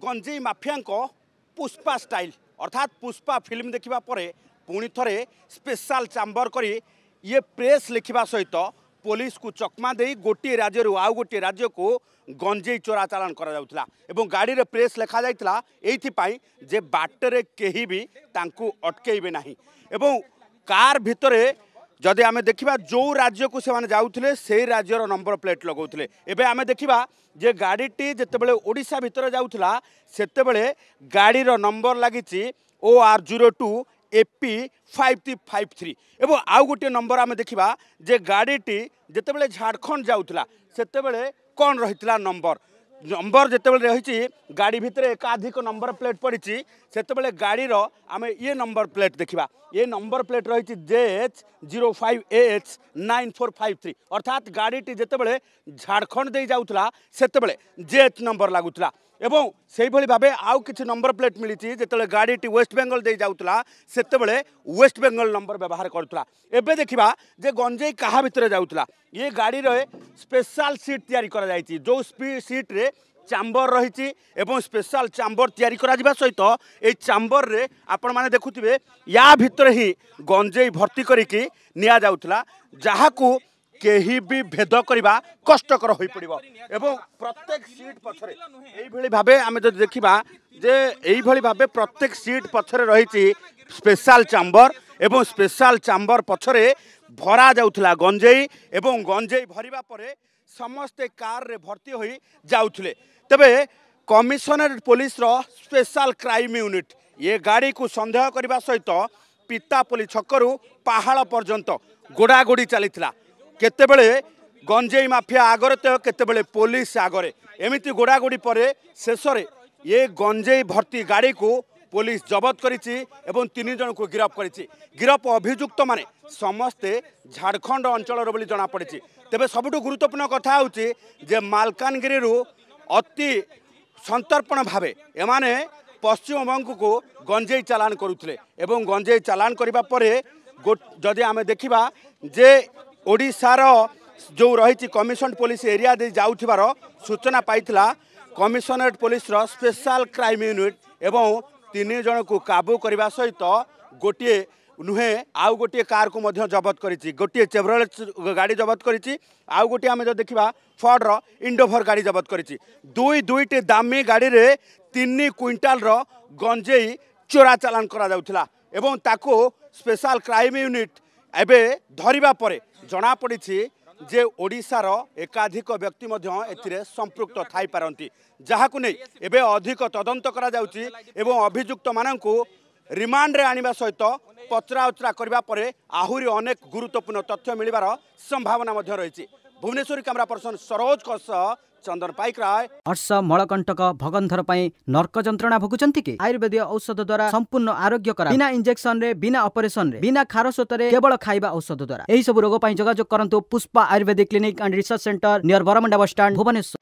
गंजेई mafia Pushpa style अर्थात Pushpa film देखा पुणी थे स्पेशल चैम्बर करी ये प्रेस लिखा सहित पुलिस को चकमा दे गोटे राज्य आउ गोटे राज्य को गंजेई चोरा चालान करा गाड़ी रे प्रेस लिखा जाइतिला एइथिपाई जे बाटरे केही भी तांकू अटकेइबे नाही एवं कार भितरे जदि आमे देखिबा जो राज्य को से जाउथिले से राज्यर नंबर प्लेट लगाउथिले एबे आमे देखिबा जे गाड़ीटी जेतेबेले ओडिशा भितर जाउथिला सेतेबेले गाड़ीर नंबर लागिछि OR02 AP 5353 एवं आउ गोटे नंबर आमे देखिबा जे गाड़ीटी जेतेबेले झारखंड जाउथिला सेतेबेले कौन रही नंबर जितेबाला रही गाड़ी भितर एकाधिक नंबर प्लेट पड़ी से गाड़ी आम ये नंबर प्लेट देखा ये नंबर प्लेट रही JH05AH 9453 अर्थात गाड़ीटी जितेबाला झारखंड दे जाऊला से JH नंबर लगुला एवं से भाव आउ कि नंबर प्लेट मिली जिते गाड़ीटी वेस्ट बेंगल दे जाऊला से वेस्ट बेंगल नंबर व्यवहार करुला एबे देखा जे गंजेई क्या भितर जाऊला ये गाड़ी रे स्पेशल सीट तैयारी करा जायछि जो सीट रे चैम्बर रही एवं स्पेशल चैम्बर तैयारी करा सहित ये चैम्बर रे आपण माने देखुथिबे या भितर ही गंजेई भर्ती करिकी निया जाउथला जहाकू केही भी भेद करवा कष्टकर हो पड़ो एवं प्रत्येक सीट पछरे एई भावे आमे जदि देखिबा जे एई भावे प्रत्येक सीट पछरे रही स्पेशल चैम्बर एवं स्पेशल चैम्बर पछरे भरा जाउथला गंजेई एवं गंजेई भरिबा परे समस्ते कार रे भर्ती होई जाउथले तबे कमिशनरेट पुलिस रो स्पेशल क्राइम यूनिट ये गाड़ी को संदेह करने सहित पितापल्ली छकरू पहाड़ पर्यंत गोड़ागोड़ी चलीथिला केतेबेले गंजेई माफिया आगरे तो केतेबेले पुलिस आगरे एमिति गोड़ागोड़ी परे शेष ये गंजेई भर्ती गाड़ी को पुलिस जबत करिछि एवं 3 जन को गिरफ्त करिछि गिरफ्त अभियुक्त माने समस्ते झारखंड अंचल बोली जना पड़ी तेबे सबुठु गुरुत्वपूर्ण कथा होछि जे मालकानगिरी अति संतर्पण भावे एमाने पश्चिमबंग को गंजेई चालान करुथले एवं गंजेई चालान करिबा परे जदि आमे देखिबा जे ओडिशार जो रही कमिशन पुलिस एरिया दे जाउथिबार सूचना पाइथिला कमिशनरेट पुलिस रो स्पेशल क्राइम यूनिट एवं 3 जन को काबू करने सहित गोटे नुहे आउ गोटे कार को मध्य जबत करिछि गोटे चेवरोलेट गाड़ी जबत करिछि आउ गोटे आमे जो देखिबा फोर्ड रो इंडोभर गाड़ी जबत करिछि दुईटी दामी गाड़ी रे 3 क्विंटाल रो गंजेई चोरा चालान करा जाउथिला एवं ताको स्पेशल क्राइम यूनिट एबे धरिबा परे जना पड़िछि जे ओडिशार एकाधिक व्यक्ति एथिरे संपृक्त थाई पारंती जहाकु नै एबे अधिक तदंत करा जाउछि एवं अभियुक्त माननकु रिमांड रे आनिबा सहित पचरा उचरा करबा परे आहुरी अनेक गुरुत्वपूर्ण तथ्य मिलिबार संभावना मध्य रहिछि। भुवनेश्वर कैमरा पर्सन सरोज कस चंदन पाइक राय अर्श मलकंटक भगंधर पई नर्क जंत्रणा भोगुचंती कि आयुर्वेद औषध द्वारा संपूर्ण आरोग्य करा बिना इंजेक्शन रे बिना ऑपरेशन रे बिना खारसोत रे केवल खाइबा औषध द्वारा एही सब रोग पई जोगाजोग करंतु Pushpa Ayurvedic clinic and research centre near Barmunda bus stand Bhubaneswar.